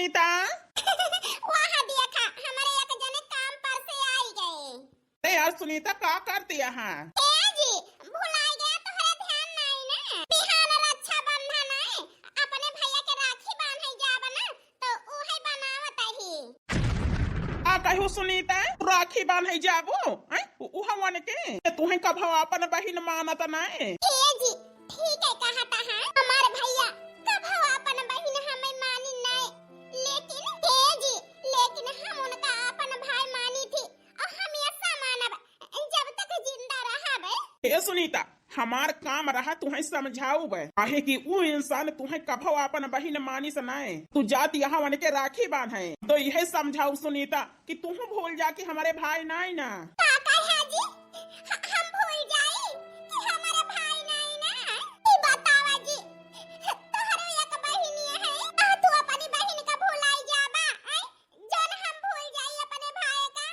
सुनीता। वहाँ देखा हमारे एक जने काम पर से आई गए। अरे यार सुनीता का करती यहाँ? ए जी भुलाई गया तोहरा ध्यान नहीं ना। बिहान रक्षा बंधन है, अपने भैया के राखी बांधे जाब ना तो उहे बनावत ही। आ कहू सुनीता राखी बांधे जाबो उहा वन के तुहे कब अपन बहिन मानत नाए। ए जी ठीक है कहा तहा हमारे भैया कब अपन बहिन हमें मानी नहीं, लेकिन ए जी लेकिन हम उनका अपन भाई मानी थी और हम ऐसा मानब जब तक जिंदा रहबे। ए सुनीता हमार काम रहा तुम्हें समझाऊ बे काहे कि वो इंसान तुम्हें कभो अपन बहिन मानी से नाए। तू जात यहाँ वन के राखी बांधे तो यह समझाऊ सुनीता कि तुम भूल जा कि हमारे भाई नाई ना। काका है जी हम भूल जाई कि हमारे भाई नहीं ना। ई बतावा जी तोहरे एक बहिनी है आ तू अपनी बहिन का भुलाई जाबा जन हम भूल जाई अपने भाई का।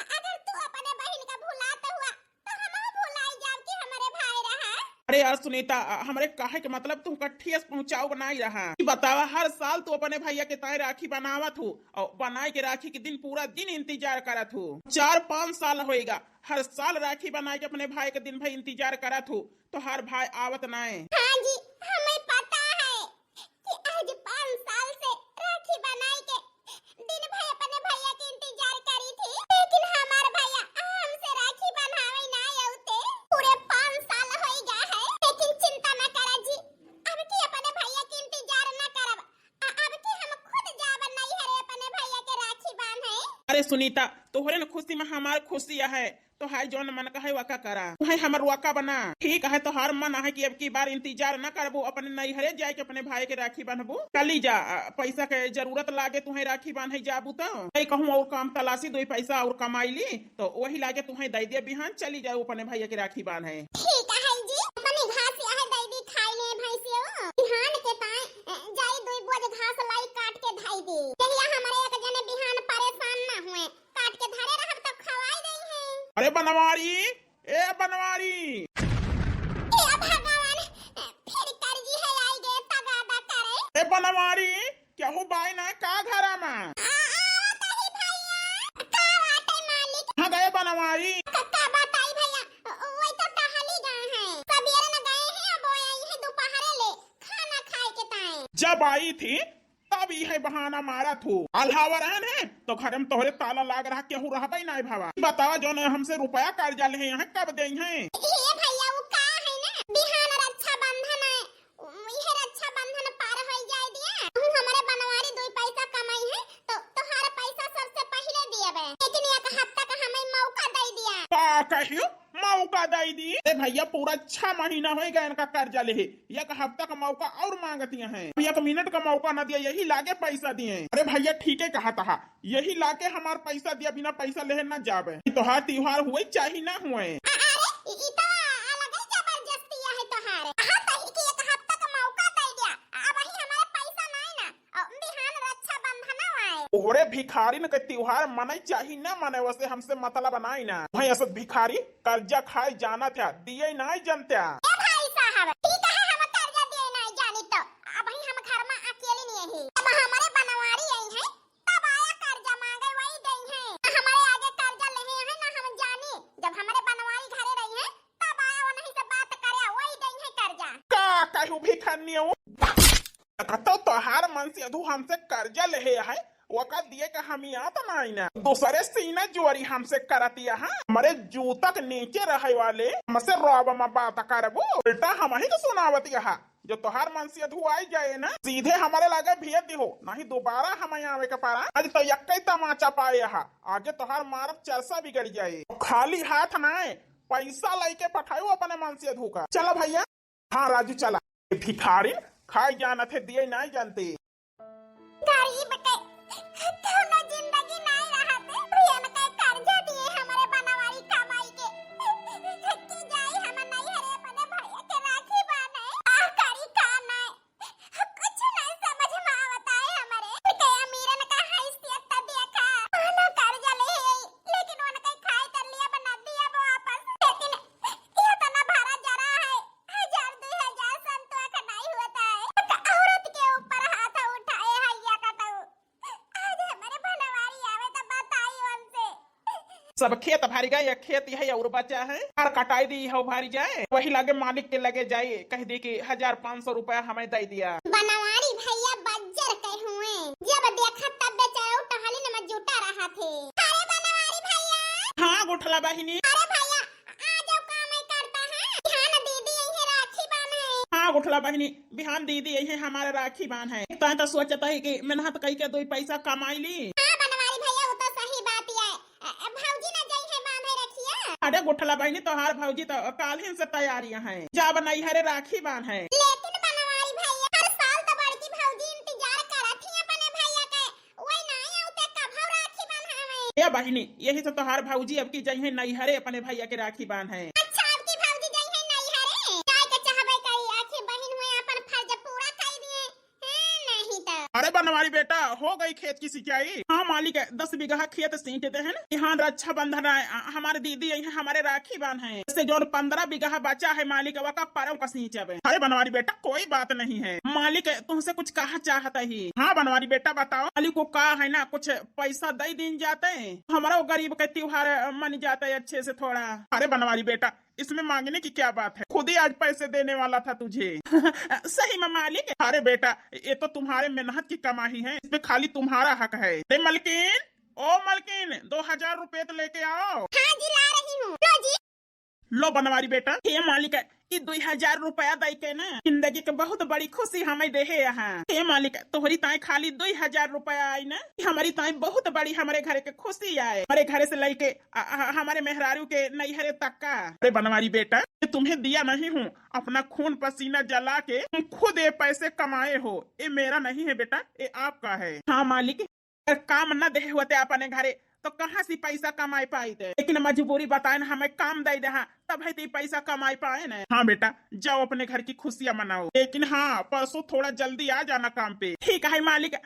अगर तू अपने बहिन का भुलाता हुआ तो हम भुलाई जाब कि हमारे भाई रहा। अरे यार सुनीता हमारे काहे के मतलब तुम ठेस पहुँचाओ बनाई रहा। बतावा हर साल तू अपने भैया के ताए राखी बनावत हो और बनाए के राखी के दिन पूरा दिन इंतजार करत हो। 4-5 साल होएगा हर साल राखी बनाए के अपने भाई के दिन भाई इंतजार करत हो तो हर भाई आवत नाए। हाँ जी हमें पता है कि आज 5 साल से राखी बनाई के दिन भर अपने भैया के इंतजार करी थी, लेकिन हमारे भैया हमसे राखी बंधावे ना आउते। पूरे 5 साल हो गया है, लेकिन चिंता न करा जी अब की अपने भैया के इंतजार न करब। अब की हम खुद जाब नहीं हरे अपने भैया के राखी बांधे। अरे सुनीता तोहरे न खुशी में हमार खुशी है तो हाय जौन मन कहे वका करा तुहे हमर वका बना। ठीक है तो हर मन है कि अब की बार इंतजार न करबो अपने नैहरे जाए के अपने भाई के राखी बांधबो। कली जा पैसा के जरूरत लागे तुहे राखी बांधे जाबू तो कहीं कहूँ और काम तलाशी 2 पैसा और कमाई ली तो वही लागे तुहे दे दिया बिहान चली जाओ अपने भैया के राखी बांधे। ठीक है जी अपनी घास है दीदी खाई ले भैंसियो बिहान के ताए जाई 2 बोझ घास लाई काट के धाई दे कहिया हमारे एक जने बिहान परेशान ना हुए काट के धरे रहब तो खवाई दई है। अरे बनवारी ए बनवारी ए भगवान फिर करजी है आई गे तगादा करे। ए बनवारी क्या हो बाई ना का घरा में आवत ही भैया का बाटे मालिक। हाँ गए बनवारी का बताई भैया वही तो टहली गए हैं सवेरे न गए हैं अब आई है दोपहर ले खाना खाए के ताए। जब आई थी तब यह बहाना मारा थू अल्हावरन है तो घर में तोहरे ताला लाग रहा केहू रहा ना भावा। बतावा जो हमसे रुपया कर्जा ले हैं कब दे हैं? ये भैया वो का है ना बिहान रक्षा बंधन है ये रक्षा बंधन पार हो जाए दिया हम हमारे बनवारी 2 पैसा कमाई है तो तुम्हारा पैसा सबसे पहले दिएबे, लेकिन एक हफ्ता का हमें मौका दे दिया। का कहियो मौका दे दी? ए भैया पूरा 6 महीना हो गया इनका कर्जा ले एक हफ्ता का मौका और मांगती हैं। 1 मिनट का मौका न दिया यही लागे पैसा दिए। अरे भैया ठीक है कहा था यही लाके हमार पैसा दिया बिना पैसा ले न जावे तो हर त्योहार हुए चाहे ना हुए। अरे ई तो अलग ही जबरदस्ती है तोहारे। हां तो ही एक हफ्ता का मौका दे दिया अब ही हमारे पैसा नहीं ना और बिहान रक्षा बंधन आए। ओहरे भिखारी न के त्योहार मनाई चाही ना मने वैसे हमसे मतलब बनाई ना भाई असद भिखारी कर्जा खाए जाना था दिए नहीं जनता। ए भाई साहब ठीक है हम कर्जा दिए नहीं जानी तो अब ही हम घर में अकेले नहीं है अब हमारे बनवारी आई है तब आया कर्जा मांगे वही गई है हमारे आगे कर्जा ले हैं ना हम जानी जब हमारे बनवारी घरे रही है तब आया वो नहीं से बात करे वही गई है कर्जा। का कहू भिखारियों तो तोहार मन से अधू हमसे कर्जा ले है वका दिए का हम यहाँ तो नहीं ना दूसरे सीना जोरी हमसे करती है हमारे जूता के नीचे रहे वाले हमसे रॉब में बात करबो उल्टा हम ही तो सुनावती है जो तोहार मन से अधू आई जाए ना सीधे हमारे लागे भेज दी हो नहीं दोबारा हम यहाँ आवे के पारा आज तो यक्कई तमाचा पाए आगे तोहार मारब चरसा बिगड़ जाए खाली हाथ ना पैसा लेके पठाओ अपने मन से अधू का। चला भैया हाँ राजू चला भिखारी खाए जाना थे दिए नहीं जानते गरीब के कोनो जिंदगी नहीं रहते भैया ने कई कर्जा दिए हमारे बनवारी कमाई के कि जाई हम नहीं हरे अपने भैया के राखी बांधे आ करी का नहीं कुछ नहीं समझ में आवता है हमारे के अमीरन का हैसियत तो देखा ना कर्जा ले लेकिन उनके खाए कर लिया बना दिया वापस, लेकिन ये तो ना भरा जरा है 1000-2000 संतोष का नहीं होता है औरत के ऊपर हाथ उठाए हैया का तो सब खेत भर गए, एक खेत है और बचा है, और कटाई दी है भर जाए, वही लगे मालिक के लगे जाए, कह दी कि 1500 रुपया हमें दे दिया। बनवारी भैया बज्जर कहे हुए, जब देखा तब बेचारा टहली न में जुटा रहा थे। अरे बनवारी भैया। हाँ गुठला बहिनी। अरे भैया आ जाओ, काम ही करता है। ध्यान दीदी यही राखी बांध है। हाँ गुठला बहिनी, बिहान दीदी यही हमारे राखी बांध है, तो सोचता है कि मेहनत कई के 2 पैसा कमाई ली। हाँ बनवारी भैया वो तो सही बात है। भौजी न जाई है बांधे रखिया। अरे गुठला बहिनी, तोहार भौजी तो काल ही से तैयारियां हैं, जा बनाई हरे राखी बांध है। लेकिन बनवारी भैया हर साल तो बड़की भौजी इंतजार करत ही अपने भैया के, वही नहीं आउते कब राखी बांधावे। ये बहिनी, यही तो तोहार भौजी अब की जइहे नैहरे अपने भैया के राखी बांध है। अच्छा अब की भौजी जाई है नैहरे, जाय के चाहबे करी आखिर बहिन हुए अपन फर्ज पूरा कर दिए हैं, नहीं तो। अरे बनवारी बेटा, हो गई खेत की सिंचाई? हाँ मालिक, 10 बीघा खेत सींचते हैं, यहाँ रक्षा बंधन है, हमारे दीदी यही हमारे राखी बांध है, इससे जो 15 बीघा बचा है मालिक का परम का सींचब। अरे बनवारी बेटा कोई बात नहीं है, मालिक तुमसे कुछ कहा चाहता ही। हाँ बनवारी बेटा बताओ। मालिक को कहा है ना कुछ पैसा दे दिन जाते हैं, हमारा गरीब का त्योहार मन जाता है अच्छे से थोड़ा। अरे बनवारी बेटा इसमें मांगने की क्या बात है, खुद ही आज पैसे देने वाला था तुझे। सही में मालिक। अरे बेटा ये तो तुम्हारे मेहनत की कमाई है, इसमें खाली तुम्हारा हक है। अरे मलकिन, ओ मलकिन 2000 रुपए तो लेके आओ। हाँ जी ला रही हूँ। लो जी। लो बनवारी बेटा, ये मालिक ये 2000 रुपया दे के ना जिंदगी के बहुत बड़ी खुशी हमें दे है यहाँ। ये मालिक तोहरी ताई खाली 2000 रुपया आई ना, हमारी ताई बहुत बड़ी हमारे घर के खुशी आए, हमारे घर से लेके हमारे मेहरारू के नैहरे तक का। अरे बनवारी बेटा ये तुम्हें दिया नहीं हूँ, अपना खून पसीना जला के तुम खुद ये पैसे कमाए हो, ये मेरा नहीं है बेटा, ये आपका है। हाँ मालिक, अगर काम न दे होते अपने घरे तो कहाँ से पैसा कमाई पाई थे, लेकिन मजबूरी बताए ना हमें काम दे दे, तब है तो पैसा कमाई पाए ना। हाँ बेटा जाओ अपने घर की खुशियाँ मनाओ, लेकिन हाँ परसों थोड़ा जल्दी आ जाना काम पे। ठीक है मालिक।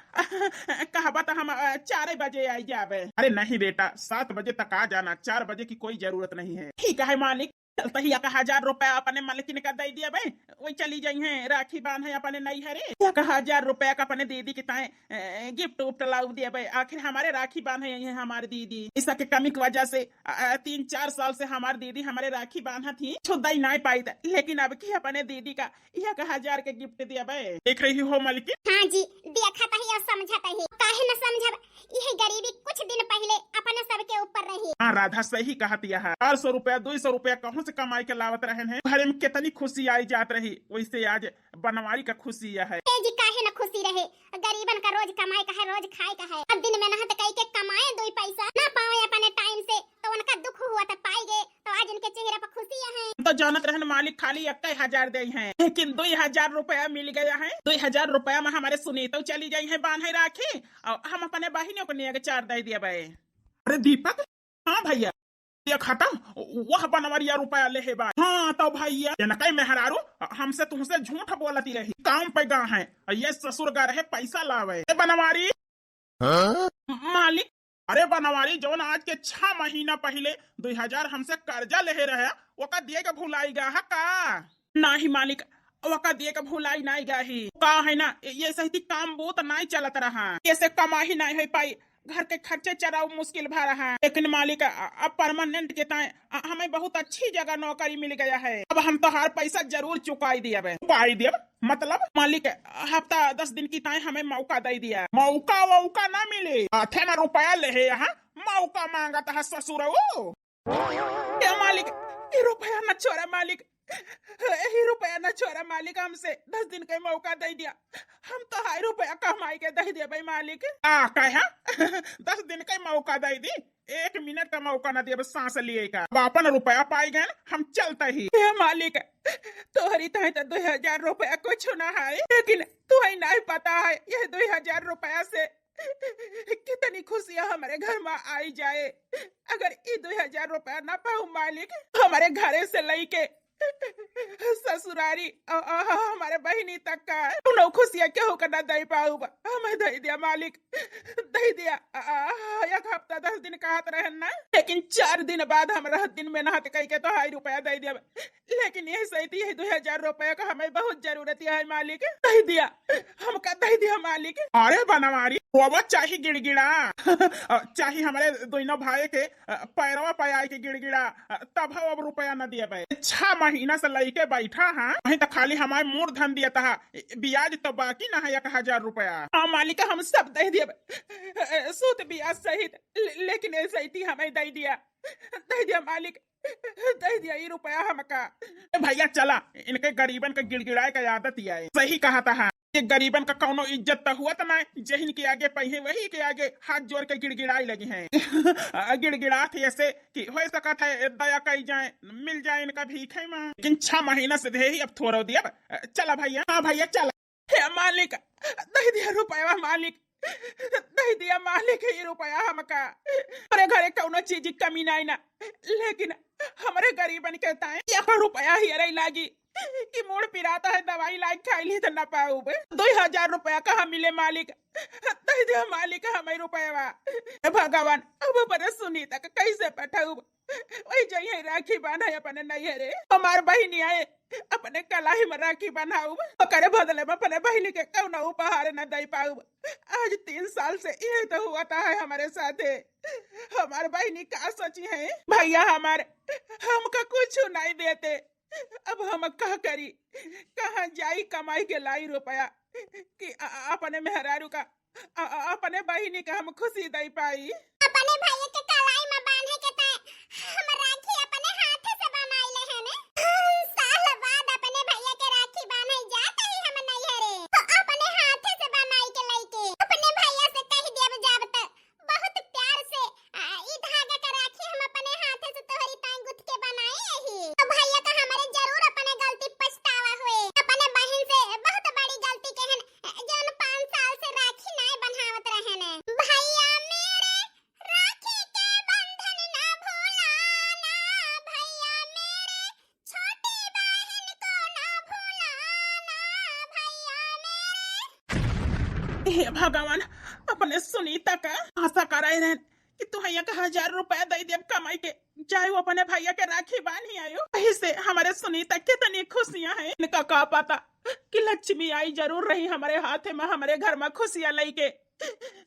कहा तो हम 4 बजे आई जावे। अरे नहीं बेटा 7 बजे तक आ जाना, 4 बजे की कोई जरूरत नहीं है। ठीक है मालिक। चलता ही 1000 रुपया अपने मालिकिन का दे दिया भाई, वही चली जाई है राखी बांध है अपने नैहरे। 1000 रुपया का अपने दीदी के ताए गिफ्ट उफ्ट ला दिया भाई, आखिर हमारे राखी बांध है हमारी दीदी, इस के कमी की वजह से 3-4 साल से हमारी दीदी हमारे राखी बांधा थी, छुदा ही नहीं पाई था, लेकिन अब की अपने दीदी का 1000 के गिफ्ट दिया भाई। देख रही हो मालिकिन? हाँ जी देखा ही और समझा ही, काहे न समझब, यही गरीबी कुछ दिन पहले अपने सबके ऊपर रही। हाँ राधा सही कहती है, 400 रुपया 200 रुपया कहूँ से कमाई के लावत रहे हैं, घर में कितनी खुशी आई जात रही, वैसे आज बनवारी का खुशी है। जी काहे न खुशी रहे, गरीबन का रोज कमाई का है, रोज खाए का है, अब दिन मेहनत कई के कमाए 2 पैसा ना पाए अपने टाइम से, तो उनका दुख हुआ तो पाई गए, तो आज उनके चेहरे पर खुशियां हैं। तो जानत रहन मालिक खाली 1000 दे हैं, लेकिन 2000 रुपया मिल गया है। 2000 रुपया में हमारे सुनीता चली गई है बांधे राखी, और हम अपने बहिनों को नहीं 4 दे दिया भाई। अरे दीपक, हाँ भैया खत्म, वह बनवरिया रुपया ले है भाई। हाँ तो भैया कई मेहरारू हमसे तुमसे झूठ बोलती रही, काम पे गा है, ये ससुर गा रहे पैसा लावे बनवारी। मालिक अरे बनवारी जो आज के 6 महीना पहले 2000 हमसे कर्जा ले रहे, वो का दिए के भुलाई गा है का? नहीं मालिक वका दिए के भुलाई नहीं गा ही, का है ना ये सही काम बहुत नहीं चलत रहा, ऐसे कमाई नहीं हो पाई, घर के खर्चे चलाओ मुश्किल भा रहा है, लेकिन मालिक अब परमानेंट के ताए हमें बहुत अच्छी जगह नौकरी मिल गया है, अब हम तो हर पैसा जरूर चुकाई दिया। चुकाई दिया मतलब मालिक हफ्ता 10 दिन की ताए हमें मौका दे दिया। मौका ना मिले, हाथे में रुपया ले यहाँ मौका मांगा था ससुर। क्या मालिक ये रुपया न छोड़ा मालिक, यही रुपया न छोड़ा मालिक, हमसे 10 दिन का मौका दे दिया, हम तो 2 रुपया कमाई के दे दिया भाई मालिक। कहा 10 दिन का मौका दे दी, 1 मिनट का मौका न दिया, सांस लिए का, अपन रुपया पाई गए हम चलते ही। मालिक तोहरी ताई तो 2000 रुपया कुछ ना है, लेकिन तुम्हें नहीं पता है ये 2000 रुपया से कितनी खुशियां हमारे घर में आई जाए। अगर ये 2000 रुपया ना पाऊ मालिक, हमारे घरे से लेके ससुरारी हमारे बहिनी तक का उन्होंने खुशियां क्यों करना दे पाऊ, हमें दे दिया मालिक, दे दिया। 1 हफ्ता 10 दिन कहत रहे ना, लेकिन 4 दिन बाद हम दिन में नहाते कह के तो 2 रुपया दे दिया, लेकिन यही सही थी 2000 रुपया का हमें बहुत जरूरत है मालिक, दे दिया, हमका दे दिया मालिक। अरे बनवारी वो चाहे गिड़गिड़ा चाहे हमारे दोनों भाई के पैरवा पाया के गिड़गिड़ा तब अब रुपया न दिया भाई 6 महीना से लेके बैठा हाँ वहीं तो खाली हमारे मूर्धन दिया था ब्याज तो बाकी ना है 1000 रुपया। हाँ मालिक हम सब दे दिया सूद ब्याज सहित लेकिन ऐसा ही हमें दे दिया मालिक दे दिया ये रुपया हमका। भैया चला इनके गरीबन के गिड़गिड़ाए का आदत ही है। सही कहा था हाँ ये गरीबन का कौनो इज्जत तो हुआ तो ना जहिन के आगे पहिए वही के आगे हाथ जोड़ के गिड़गिड़ाई लगी हैं गिड़गिड़ा थे ऐसे कि हो सका था दया कही जाए मिल जाए इनका भीख है मां लेकिन 6 महीना से दे ही अब थोड़ा दिया। चला भैया हाँ भैया चला। हे मालिक दे दिया रुपया मालिक दे दिया मालिक ये रुपया हमका हमारे घरे कौनो चीज की कमी नहीं ना लेकिन हमारे गरीबन कहता है यहाँ रुपया ही अरे लागी कि मूड पिराता है दवाई लाइक खाई ली तो न पाऊ 2000 रुपया कहाँ मिले मालिक दे दिया मालिक हमें रुपया भगवान अब पर सुनीता का कैसे पठाऊ वही जाइए राखी बांधा अपने नहीं रे हमार बहनी आए अपने कलाई में राखी बंधाऊ करे बदले में अपने बहनी के कौन उपहार न दे पाऊ। आज 3 साल से ये तो हुआ था है हमारे साथ हमारे बहनी का सोची है भैया हमारे हमका कुछ नहीं देते अब हम कहा करी कहाँ जाई कमाई के लाई रुपया कि अपने मेहरारू का अपने बहनी का हम खुशी दे पाई। अपने भैया के कलाई में बांधे के ता हम राखी अपने हाथ से बनाई ले है ने साल बाद अपने भैया के राखी बांधे जाता ही हम नहीं हरे तो अपने हाथ से बनाई के लेके अपने भैया से कह देब जाब तक बहुत प्यार से ई धागा का राखी हम अपने हाथ से तोहरी ताई गुथ के बनाए ही तो भैया का हमारे जरूर अपने गलती पछतावा हुए अपने बहन से बहुत बड़ी गलती कहन जौन 5 साल से राखी नहीं बंधावत रहे ने भैया मेरे राखी के बंधन ना भूलाना भैया मेरे छोटी बहन को ना भूलाना भैया मेरे। हे भगवान अपने सुनीता का आशा करे रहे कि तू भैया का 1000 रुपया दे दे कमाई के चाहे वो अपने भैया के राखी बांधी आयो वही से हमारे सुनीता कितनी खुशियां हैं इनका का पता कि लक्ष्मी आई जरूर रही हमारे हाथ में हमारे घर में खुशियां लेके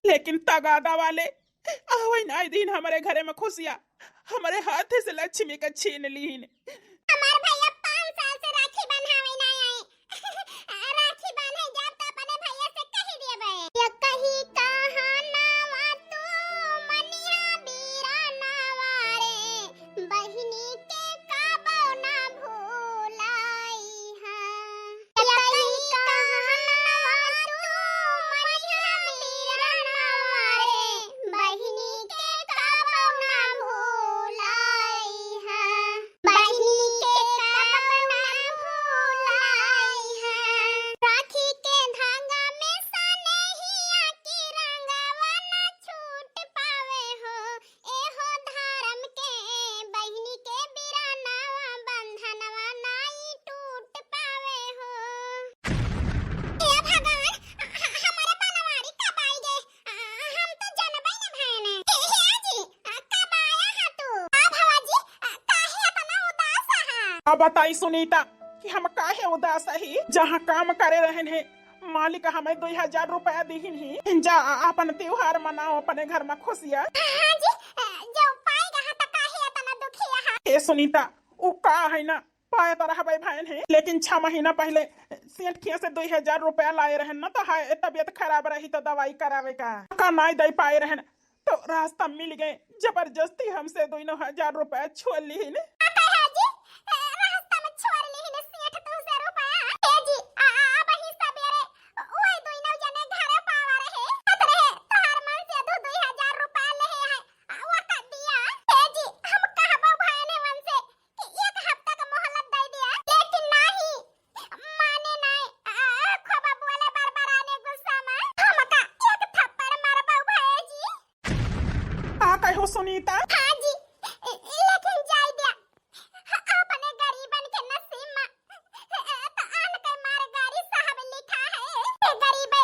लेकिन तगादा वाले वही ना दिन हमारे घरे में खुशियां हमारे हाथ से लक्ष्मी का छीन ली। हमार भैया 5 साल से राखी बंधावे नहीं आए राखी बांधे जब तो अपने भैया से कह देबे या कही कहां नावा तू मनिया बीरा नावा रे बहिनी के काबो ना भूलाई हां या कही कहां नावा तू मनिया बीरा नावा रे बहिनी के काबो ना भूलाई हां बहिनी के काबो ना भूलाई हां राखी के धागा में सनहिया की रंगवा ना छूट पावे हो एहो धर्म के बहिनी के बिरानावा बंधनवा नाई टूट पावे हो। हे भगवान हमारे बनवारी कब आई गे हम तो जनबै न भैने हे जी कब आया है तू भवाजी काहे इतना उदास है। अब बताई सुनीता कि हम काहे उदास ही जहाँ काम करे रहन है मालिक हमें 2000 रुपया दीहिन ही जा अपन त्योहार मनाओ अपने घर में खुशियाँ। हां जी जो पाएगा त काहे इतना दुखी है। ए सुनीता उ का है ना पाए तो रहबे भाई है लेकिन 6 महीना पहले सेठ खिया से 2000 रुपया लाए रहन ना तो हाय तबियत खराब रही तो दवाई करावे का नहीं दे पाए रहन तो रास्ता मिल गए जबरदस्ती हमसे 2000 रुपया छोड़ ली ने रास्ता में छोड़ ली ने सेठ तुमसे रुपया ए जी वही सबेरे ओए दोइनो जने घरे पावा रहे तोहार मन से 2000 रुपया ले है वो कर दिया ए जी हम कहबो भाईने मन से कि 1 हफ्ता का मोहलत दे दिया लेकिन नहीं माने नहीं खोबा बोले बरबराने गुस्सा में हमका 1 थप्पड़ मारबो भाई जी। कहो सुनीता हां जी लेकिन जाय दिया अपने गरीबन के नसीब में तो आन के मार गाड़ी साहब लिखा है गरीबे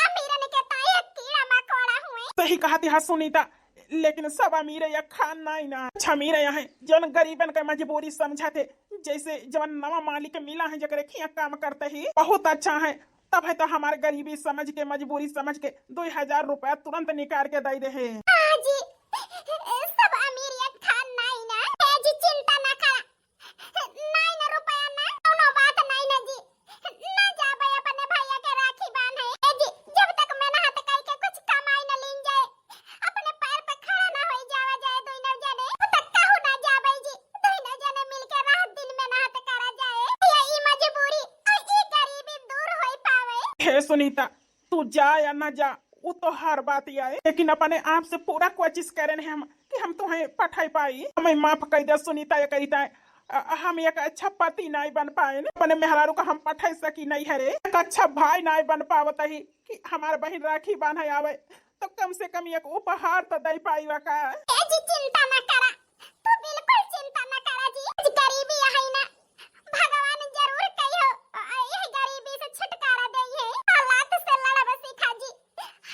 अमीरन के ताए कीड़ा मकोड़ा हुए। सही कहा थी हाँ सुनीता लेकिन सब अमीर या खान नहीं ना अच्छा अमीर यहाँ है जन गरीबन का मजबूरी समझाते जैसे जवन नवा मालिक मिला है जकरे खिया काम करते ही बहुत अच्छा है तब है तो हमारे गरीबी समझ के मजबूरी समझ के 2000 रुपया तुरंत निकाल के दे रहे। हाँ जी, सब अमीर एक खान नहीं ना। ए जी चिंता ना करा, नहीं ना रुपया ना कोनो बात नहीं ना जी, ना जाबे अपने भैया के राखी बांधे। ए जी जब तक मेहनत करके कुछ कमाई न लीन जाए, अपने पैर पे खड़ा ना होई जावा जाए दुई न जाने, तब कहू ना जाबे जी। दुई न जाने मिलके रात दिन मेहनत करा जाए, ये ई मजबूरी और ई गरीबी दूर होई पावे। हे सुनीता, तू जा या ना जा वो तो हर बात ही आए, लेकिन अपने आप से पूरा कोशिश करे हम कि हम तुम्हें पठाई पाई। हमें माफ कर दे सुनीता, ये करीता है हम एक अच्छा पति नहीं बन पाए न, अपने मेहरारू का हम पठाई सकी नहीं हरे, एक अच्छा भाई नहीं बन पावत ही कि हमारे बहन राखी बांधे आवे, तो कम से कम एक उपहार तो दे पाई का। ए जी चिंता ना करा, तू बिल्कुल चिंता ना करा जी। गरीबी है ना, भगवान जरूर कहियो यह गरीबी से छुटकारा दे है। हालात से लड़ब सीखा जी,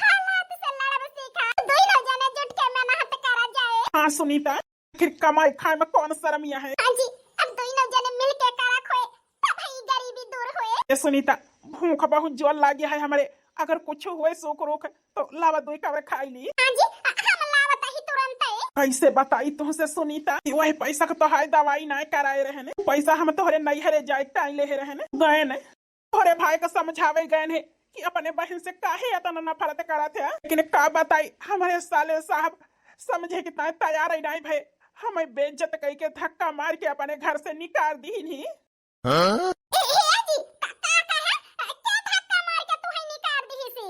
हालात से लड़ब सीखा, दोनों जने जुट के मेहनत करा जाए। हाँ सुनीता, फिर कमाई खाए में कौन शर्मिया है। हाँ जी, अब दोनों जने मिल के करा खोए तब ही गरीबी दूर होए। ये सुनीता, भूख बहुत जोर लागी है हमारे, अगर कुछ हुए सुख रोक तो लावा दुई कवर खाई ली। हाँ जी, हम लावत ही तुरंत है। कैसे बताई तुमसे सुनीता, वही पैसा का तो हाय दवाई नहीं कराए रहे ने, पैसा हम तोहरे नैहरे जाए टाइम ले रहे ने, गए ने तोहरे भाई को समझावे गए ने कि अपने बहन से काहे इतना नफरत करत है, लेकिन का बताई हमारे साले साहब समझे कि तैयार ही नहीं भे, हमें बेइज्जत कई के धक्का मार के अपने घर से निकाल दी नहीं।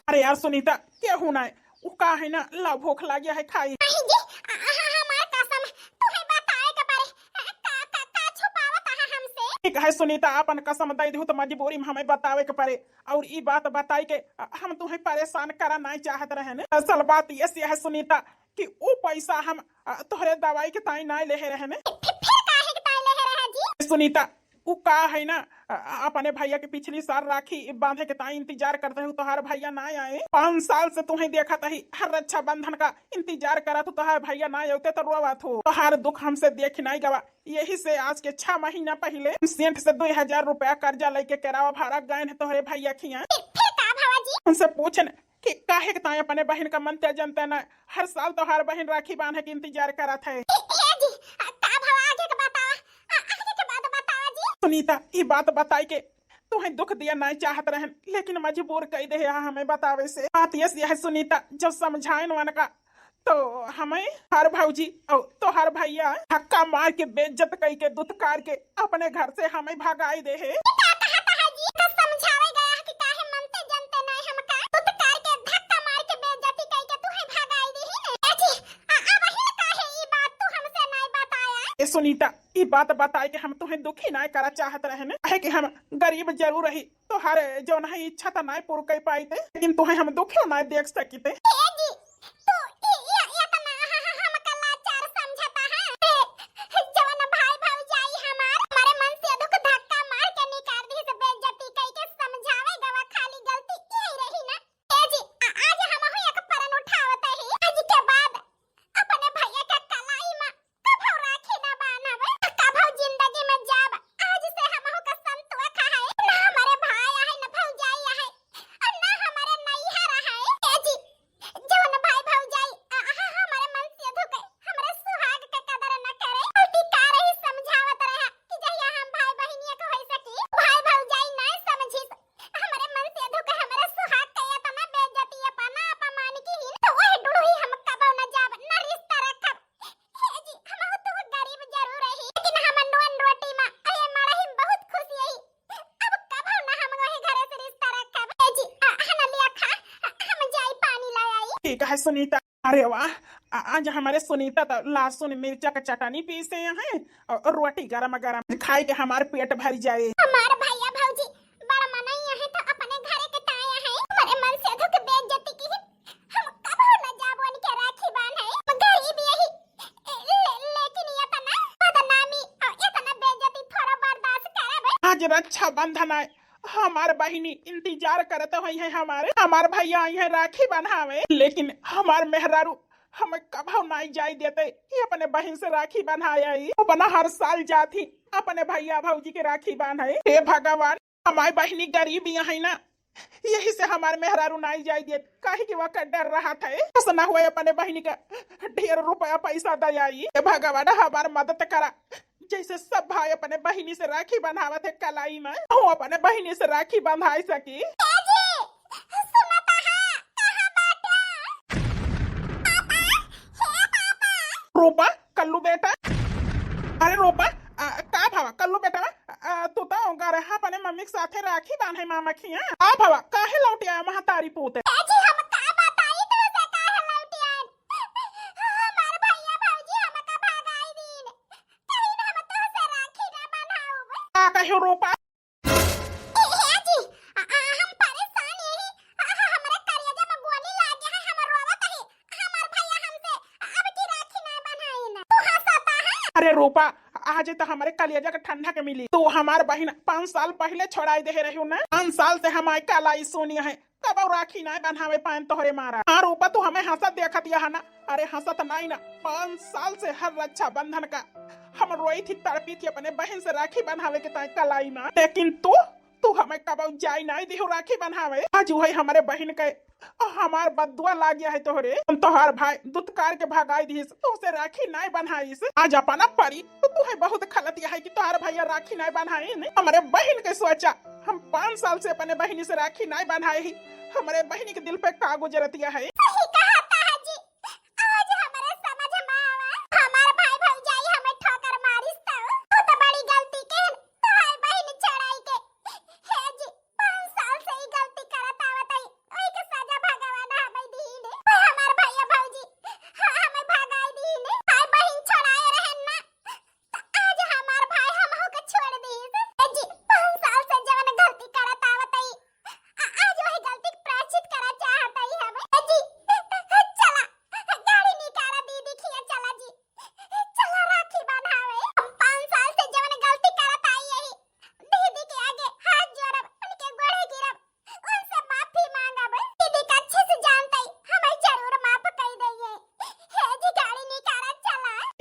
अरे यार सुनीता, क्या होना है वो का है ना, ला भूख लगी है खाई। ठीक है सुनीता, अपन कसम दे दू तो मजबूरी में हमें बतावे के पड़े, और ई बात बताई के हम तुम्हें परेशान करा नहीं चाहत रहे ने। असल बात ये है सुनीता कि वो पैसा हम तोहरे दवाई के ताई नहीं ले रहे ने। सुनीता, वो का है ना, अपने भैया के पिछली साल राखी बांधे के ताई इंतजार करते हो, तोहार भैया ना आए। 5 साल से तुम्हें देखा था हर रक्षा बंधन का इंतजार करा, तो तोहार भैया ना आते तो रोवा थो। तोहार दुख हमसे देख नहीं गवा, यही से आज के 6 महीना पहले सेठ से 2000 रुपया कर्जा लेके केरावा भाड़ा गए है तोहरे भैया खिया। उनसे पूछन कि काहे ताई अपने बहन का मनते जनते न, हर साल तोहार बहन राखी बांधे के इंतजार करा थे। सुनीता, ये बात बताई के तुम्हें दुख दिया नहीं चाहत रहे, लेकिन मजबूर कई दे हमें बतावे से। बात ये है सुनीता, जब समझाए वन का तो हमें हर भौजी और तो हर भैया धक्का मार के बेइज्जत कई के दुत्कार के अपने घर से हमें भगाई दे है। सुनीता, ये बात बताए कि हम तुम्हें दुखी नहीं करा चाहत रहे ने, है कि हम गरीब जरूर रही तो हर जो नहीं इच्छा तो नहीं पूर्ण कर पाई थे, लेकिन तुम्हें हम दुखी नहीं देख सकी थे। ठीक है सुनीता। अरे वाह, आज हमारे सुनीता तो लहसुन मिर्चा का चटनी पीसे हैं और रोटी गरम गरम खाए के हमारे पेट भर जाए। हमारे भैया भौजी बड़ा मनैया है तो अपने घरे के ताया है, हमारे मन से धुक बेइज्जती की हम कब न जाबो उनके राखी बांधे। गरीब यही लेकिन ये तना बदनामी और ये तना बेइज्जती थोड़ा बर्दाश्त करबे। आज रक्षा बंधन है, हमारे बहिनी इंतजार करते हुए है, हमारे भैया आई है राखी बंधावे, लेकिन हमारे मेहरारू हमें कभी नहीं जाई देते कि अपने बहन से राखी बंधाई। अपना हर साल जाती अपने भैया भौजी के राखी बांधे। हे भगवान, हमारी बहिनी गरीब है ना, यही से हमारे मेहरारू नाई जाई दिए काहे कि वह डर रहा था ऐसा ना हुए अपने बहनी का ढेर रुपया पैसा दयाई भगवान हमार मदद करा। जैसे सब भाई अपने बहनी से राखी बंधावत है कलाई में वो अपने बहनी से राखी बंधाई सकी। रूपा कल्लू बेटा अरे रूपा का भावा कल्लू बेटा तू तो घर है अपने मम्मी के साथे राखी बांधे मामा खिया आ भावा काहे लौट आया महतारी पूत कहे रूपा अरे रूपा आज तो हमारे कलेजा के ठंडा के मिली तू हमार बहन 5 साल पहले छोड़ाई दे रही ना 5 साल से हमारी कलाई सुनी है कब राखी ना बंधावे पान तोहरे मारा। हाँ रूपा तू हमें हंसत देखत है ना अरे हंसत नहीं ना 5 साल से हर रक्षा बंधन का हम रोई थी तड़पी थी अपने बहन से राखी बंधावे के ताई कलाई में लेकिन तू हमें कब जाई नहीं दी राखी बंधावे आज वही हमारे बहन के हमार बदुआ लाग गया है तोहरे तोहार भाई दुत्कार के भगाई दी तो उसे राखी नहीं बंधाई आज अपना परी तो तू है बहुत खलत है कि तोहार भैया राखी नहीं बंधाई नहीं हमारे बहन के सोचा हम 5 साल से अपने बहनी से राखी नहीं बंधाई ही हमारे बहनी के दिल पे का गुजरतिया है।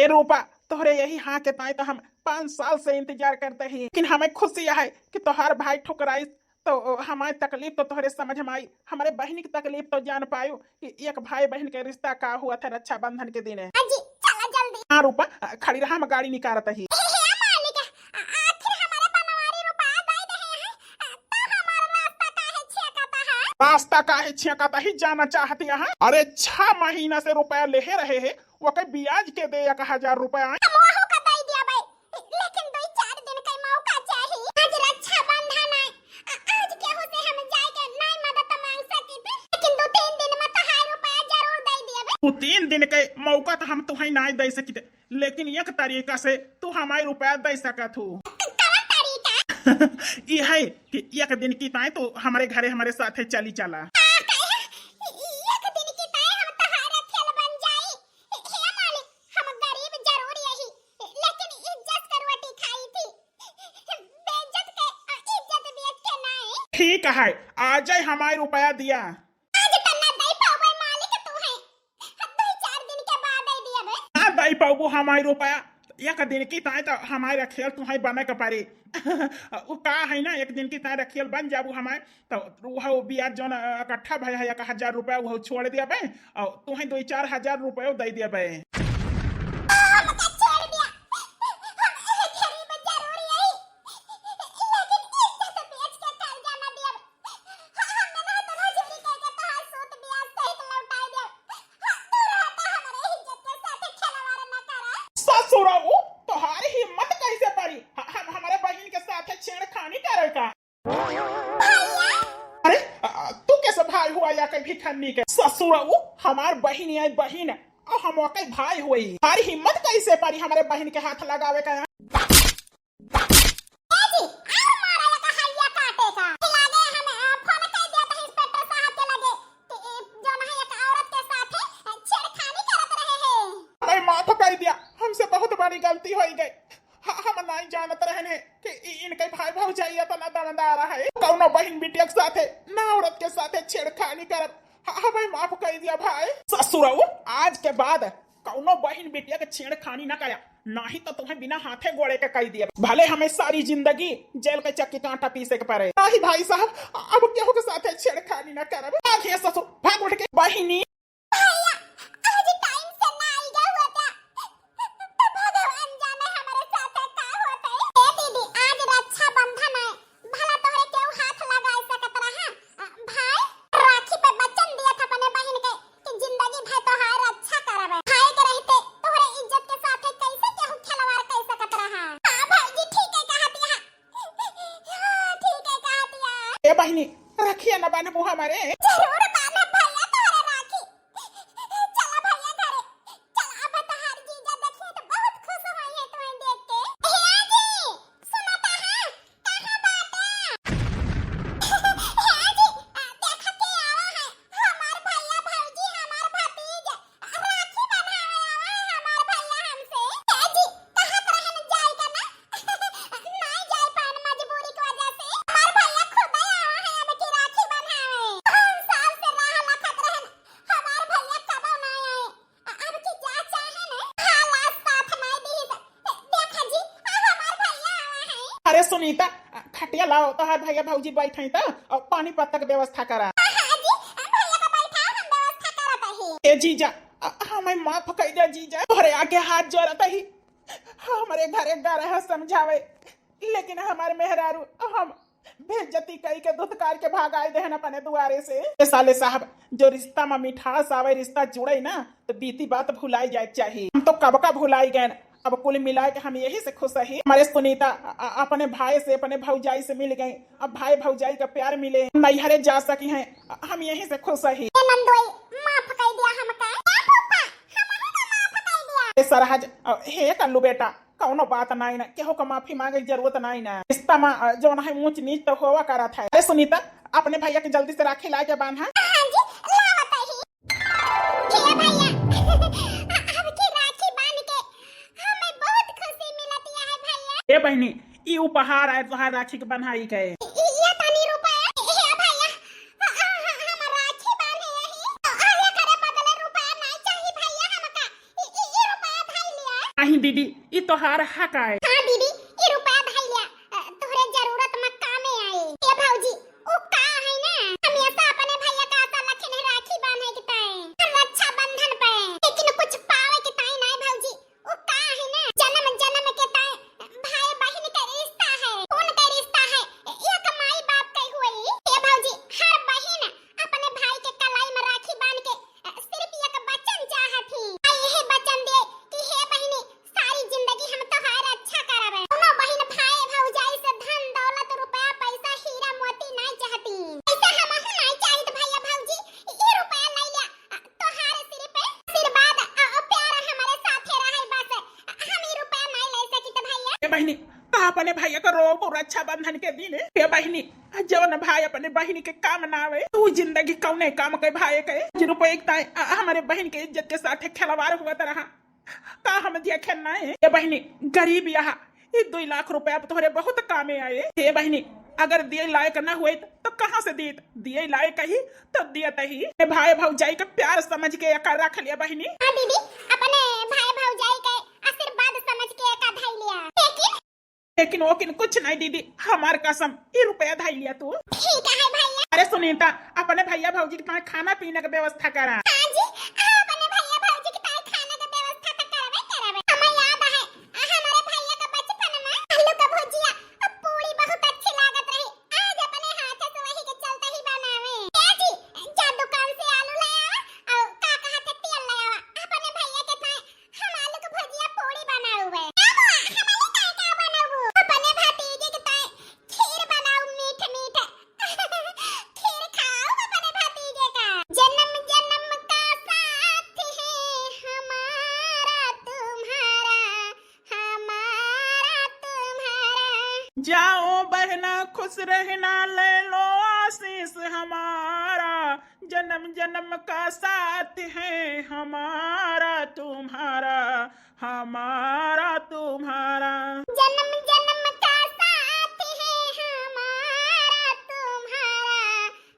ए रूपा तोहरे यही हाँ के ताई तो हम 5 साल से इंतजार करते ही लेकिन हमें खुशी है कि तोहार भाई ठुकराई तो हमारी तकलीफ तो तोहरे समझ में आई हमारे बहन की तकलीफ तो जान पायो कि एक भाई बहन के रिश्ता का हुआ था रक्षाबंधन के दिन है। हाँ रूपा खड़ी रहा हम गाड़ी निकालत ही रास्ता काहे छेकाता ही जाना चाहती है। अरे 6 महीना से रुपया ले रहे हैं वो कई ब्याज के दे 1000 रुपया तू 3 दिन के मौका तो हम तुम्हें नहीं दे सकते लेकिन एक तरीका से तू हमारे रुपया दे सकत हो। ये है कि एक दिन की ताई तो हमारे घरे हमारे साथ चली चला ठीक है आज ही हमारे रुपया दिया दई पाबू हमारे रुपया एक दिन की ताई तो हमारे खेल तुम्हें बने के पारी वो का है ना एक दिन की ताई खेल बन जाबू हमारे तो वो ब्याज जो इकट्ठा भाई है 1000 रुपया वो छोड़ दिया बे और तुम्हें 2-4 हजार रुपया दे दिया बे। तुम्हारी हिम्मत कैसे पड़ी हमारे बहन के साथ छेड़खानी करेगा। अरे तू कैसे भाई हुआ या कभी खन्नी के ससुराऊ हमार बहन या बहन और हम के भाई हुई हमारी हिम्मत कैसे पड़ी हमारे बहन के हाथ लगावे का। माफ कर दिया हमसे बहुत बड़ी गलती हो गई हम नहीं जानत रहने कि इनके भाई भौजाई तो ना दमदार है कौनो बहन बिटिया के साथे ना औरत के साथे छेड़खानी करब हमें माफ कर दिया भाई। ससुराऊ आज के बाद कौनो बहन बिटिया के छेड़खानी ना करा ना ही तो तुम्हें बिना हाथे गोड़े के कह दिया, भले हमें सारी जिंदगी जेल के चक्की कांटा पीसे के पड़े। नहीं भाई साहब, अब केहू के साथ छेड़खानी न करब। आखिए ससुर, भाग उठ के। बहिनी भैया आज टाइम से ना आई गया होता तो भगवान जाने हमारे साथ का होता है। ए दीदी आज रक्षाबंधन है, भला तोहरे केहू हाथ लगा सकत रहा। भाई राखी पे वचन दिया था अपने बहन के कि जिंदगी भर तोहार रक्षा करबे। भाई के रहते तोहरे इज्जत के साथ कैसे केहू खिलवाड़ कर सकत रहा। हां भाईजी ठीक है कहा दिया। हां ठीक है कहा दिया। ए बहिनी रखिए न बानबू हमारे। जरूर बाना भैया तोहरे राखी। चला भैया घरे चला। अब तोहार जीजा देखिए तो बहुत खुश होई है तुम्हें देख के। हिया जी सुनता है कहां बाटे। हिया जी देखा के आवा है हमार भैया भौजी हमार भतीज राखी बनावे आवा है हमार भैया हमसे। हिया जी कहत रहन जाई का ना नहीं जाई पान मजबूरी की वजह से। हमार भैया खुद ही आवा है अब की राखी बनावे। हम साल से राह लखत रहन हमार भैया कबो ना आए। अब की जा चाहे ने हालात साथ नहीं दी। देखा जी हमार भैया आवा है। अरे सुनीता, खटिया लाओ, तोहार भैया भौजी बैठे त और पानी पत्ता के व्यवस्था करा। हां जी भैया का बैठा हम व्यवस्था करत ही। ए जीजा, हमें माफ कर दे जीजा, तोहरे आगे हाथ जोड़त ही। हमारे घरे गरह समझावे, लेकिन हमारे मेहरारू हम बेइज्जती कई के दुत्कार के भागाए देहन अपने दुआरे से। ए साले साहब, जो रिश्ता में मिठास आवे, रिश्ता जुड़े ना तो बीती बात भुलाई जाए चाहिए। हम तो कब का भुलाई गए। अब कुल मिला के हम यही से खुश है। हमारे सुनीता अपने भाई से, अपने भौजाई से मिल गई। अब भाई भौजाई का प्यार मिले, नैहरे जा सकी हैं, हम यही से खुश है। ए नंदोई माफ कर दिया हमका। क्या पप्पा हमहु का माफ कर दिया। ए सरहज, हे कल्लू बेटा, कौनो बात नहीं ना, केहू का माफी मांगे की जरूरत नहीं ना। रिश्ता में जो है ऊंच नीच तो होवा करत है। अरे सुनीता, अपने भैया के जल्दी से राखी ला के बांधा। हां जी लावत ही। हे भैया अब की राखी बांध के हमें बहुत खुशी मिलती है भैया। ए बहनी, ई उपहार है तोहार राखी के बन्हाई के। ये तनी रुपया हे भैया हम राखी बांधे यही। आगे करे बदले रुपया नहीं चाहिए भैया हमका। ये रुपया धइ लिया। नहीं दीदी, ई तोहार हक है। हां दीदी ये रुपया धइ लिया, तोहरे जरूरत में कामे आई। ए भौजी ओ का है ना, हमेशा अपने भैया का आशा रखने राखी बांधे के ताई रक्षाबंधन पे, लेकिन कुछ पावे के ताई नहीं भौजी। ओ का है ना, जन्म जन्म के ताई भाई बहन का रिश्ता है, उनका रिश्ता है, एक माई बाप के हुई। ए भौजी हर बहन अपने भाई के कलाई में राखी बांध के सिर्फ एक वचन चाहत थी। यही वचन दे कि हे बहनी सारी जिंदगी हम तोहार अच्छा करबे। दोनों बहन भाई भौजाई से धन दौलत रुपया पैसा हीरा मोती नहीं चाहती। ऐसा हम नहीं चाहिए भैया भौजी। ये रुपया ले लिया, तोहार सिर पे आशीर्वाद और प्यार हमारे साथे रहे बस। हम ये रुपया नहीं ले सकित भैया। ए बहनी, का अपने भैया का रोब रक्षाबंधन के दिन। ए बहनी, जवन भाई अपने बहनी के काम ना आवे, तू जिंदगी कौने काम के भाई के रुपये हमारे बहन के इज्जत के साथ खिलवाड़ हुआ रहा। का हम दिया खेलना है। ए बहनी, गरीब यहाँ ये 2 लाख रुपया तोहरे बहुत कामे आए। ए बहनी, अगर दिए लायक न हुए तो कहाँ से दिए? दिए लायक ही तो दिए तही। भाई भौजाई का प्यार समझ के एकर रख लिया बहनी। हां दीदी अपने भाई भौजाई के आशीर्वाद समझ के का धइ लिया। लेकिन वोकिन कुछ नहीं दीदी, हमार कसम, ये रुपया धाई लिया तू। ठीक है भैया। अरे सुनीता, अपने भैया भौजी के पास खाना पीने की व्यवस्था करा। हां जी अपने भैया भौजी के पास खाने की व्यवस्था तो करबे। हमें याद है हमारे भैया का बचपन में आलू का भुजिया और पूरी बहुत अच्छी लागत रही। आज अपने हाथ से वही के चलते ही बनावे। ए जी जा दुकान से आलू ले आवा और का कहते तेल ले आवा। अपने भैया के पास हम आलू का भुजिया पूरी बनाऊवे। हमारे का बनाऊ अपने भतीजे के पास खीर बनाऊ मीठ मीठ। खीर खाओ अपने भतीजे का। जन्म जन्म का साथ है हमारा तुम्हारा। जाओ बहना खुश रहना, ले लो आशीष हमारा। जन्म जन्म का साथ है हमारा तुम्हारा, हमारा तुम्हारा। जन्म जन्म का साथ है हमारा तुम्हारा,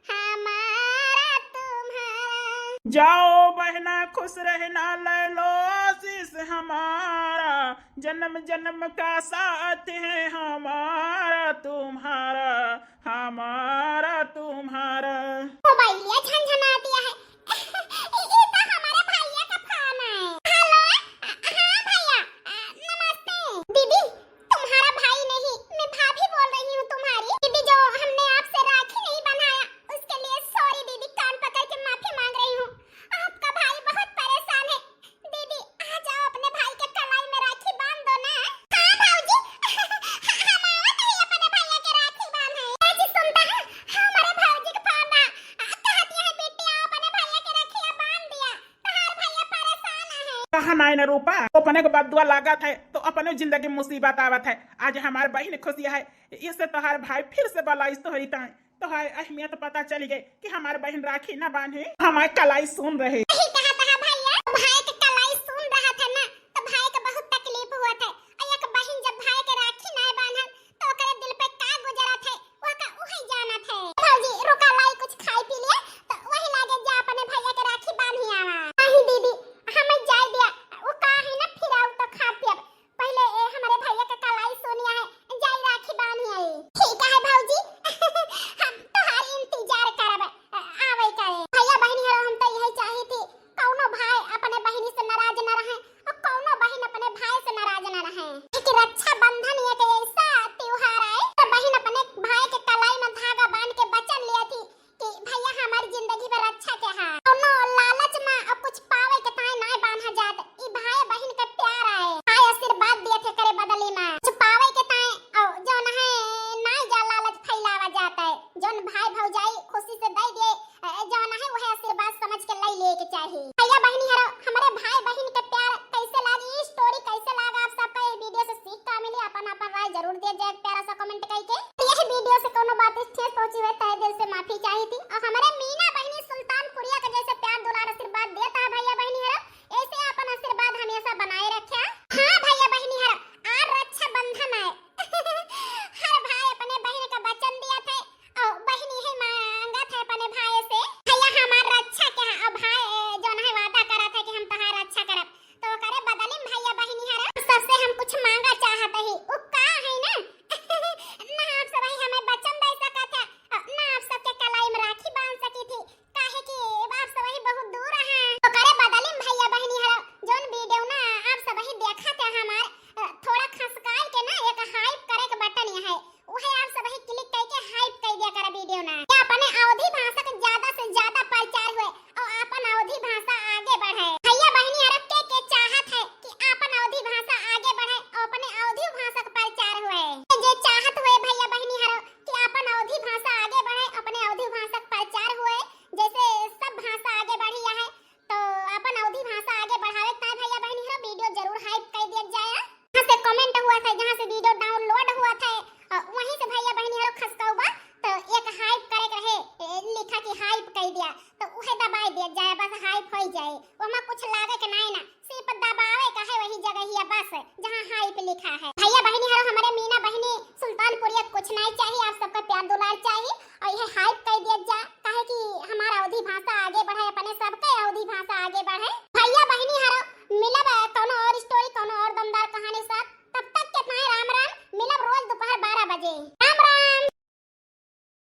हमारा तुम्हारा। जाओ बहना खुश रहना, ले लो आशीष हमारा, जन्म जन्म का साथ है हमारा तुम्हारा, हमारा तुम्हारा। मोबाइल लिया झनझना दिया है। ये तो हमारे भैया का फोन है। हेलो, हाँ भैया, नमस्ते। दीदी, तुम्हारा भाई नहीं, मैं भाभी बोल रही हूँ तुम्हारी। दीदी, जो हमने आपसे राखी नहीं बनाया उसके लिए सॉरी दीदी, कान पकड़ के माफी मांग रही हूँ। आपका भाई बहुत परेशान है। दीदी, आ जाओ, अपने भाई के कलाई में राखी बांध दो ना। हाँ भाऊजी, हम आवत है अपने भैया के राखी बांधे। ये जी सुनता है, हमारे भाऊजी के फोन आ कहती है बेटी आओ अपने भैया के राखी बांध दिया, तुम्हारे भैया परेशान है। कहा नाई न रूपा, अपने को बाद दुआ लागत है तो अपने जिंदगी मुसीबत आवत है। आज हमारे बहन खुशी है, इससे तोहार भाई फिर से बलाइस तोहरी ताई तोहार अहमियत पता चली गई कि हमारे बहन राखी न बांधे, हमारे कलाई सुन रहे। यही कहा था भैया, भाई के कलाई सुन रहा था ना, तो भाई को बहुत तकलीफ हुआ था। एक बहन जब भाई के राखी नहीं बांधल तो ओकरे दिल पे का गुजरा थे, ओका वही जाना थे। भौजी रुका, लाई कुछ खाई पी लिया तो वही लागे जा अपने भैया के राखी बांधी आवा। नहीं दीदी, हमें जाय दिया, वो का है ना फिर आउ तो खा पियब। पहले हमारे भैया के कलाई सोनिया है, जाय राखी बांधी आई। ठीक है भौजी, हम तोहार इंतजार करब, आवे करे। भैया बहनी हरो, हम तो यही चाही थी कौनो भाई अपने बहनी से नाराज न रहे और कौनो बहन अपने भाई से नाराज न रहे। कि रक्षा बंधन एक ऐसा त्योहार आए तो बहन अपने भाई के कलाई में धागा बांध के वचन लिया थी कि भैया हमारी जिंदगी में रक्षा के है। कौनो लालच में और कुछ पावे के ताई नहीं बांधा जात, ई भाई बहन के प्यार आए। भाई आशीर्वाद दिए थे करे बदली में कुछ पावे के ताई और जो न है नहीं जा लालच फैलावा जाता है। जोन भाई भौजाई खुशी से दे दे जो न है वह आशीर्वाद समझ के ले लेके चाहिए। भैया बहनी हरो, हमारे भाई बहन के प्यार कैसे लागी, स्टोरी कैसे लगा आप सबका, ये वीडियो से सीख का मिली अपन अपन राय जरूर दे जाए, प्यारा सा कमेंट करके। यह वीडियो से कोनो बात ठेस पहुंची है तहे दिल से माफी चाही थी। और हमारे मीना बहनी सुल्तानपुरिया का जैसे प्यार दुलार आशीर्वाद देता है भैया बहनी हरो, ऐसे अपन आशीर्वाद हमेशा बनाए रखे। हाँ भैया बहनी हरो, आज रक्षा बंधन है। हर भाई अपने बहन का वचन दिया था और बहनी है मांगा था अपने भाई से भैया हमार रक्षा के है, और भाई जो है वादा करा था कि हम तहार रक्षा करब, तो करे बदले भैया बहनी हरा सबसे हम कुछ मांगा चाहते ही वो का है ना। ना आप सब हमें वचन दे सका था, ना आप सबके कलाई में राखी बांध सकी थी, काहे कि आप सब बहुत दूर हैं। तो करे बदले भैया बहनी हरा जोन वीडियो ना आप सब देखा था हमार थोड़ा खसकाई के ना एक हाइप करे के बटन है, वही आप सब क्लिक करके हाइप कर दिया कर वीडियो ना। ये अपने अवधी भाषा का ज्यादा से ज्यादा प्रचार हुए और अपन अवधी भाषा आगे बढ़े। भैया बहनी अरब के चाहत है कि अपन अवधी भाषा आगे बढ़े और अपने अवधी भाषा का प्रचार हुए। जे चाहत हुए भैया बहनी हरो कि अपन अवधी भाषा आगे बढ़े, अपने अवधी भाषा का प्रचार हुए, जैसे सब भाषा आगे बढ़ी है तो अपन अवधी भाषा आगे बढ़ावे ता भैया बहनी हरो वीडियो जरूर हाइप कर दिया जाए। जहाँ से कमेंट हुआ था, जहाँ से वीडियो डाउनलोड हुआ था वहीं से भैया बहनी हरो खसकाऊबा तो एक हाइप करे रहे लिखा कि हाइप कर दिया तो उहे दबाए दिया जाए, बस हाइप हो जाए। वहां कुछ लागे के नहीं ना, सिर्फ दबावे का है वही जगह ही बस जहां हाइप लिखा है। भैया बहनी हरो, हमारे मीना बहनी सुल्तानपुरिया कुछ नहीं चाहिए, आप सबका प्यार दुलार चाहिए और यह हाइप कर दिया जाए, काहे कि हमारा अवधी भाषा आगे बढ़े।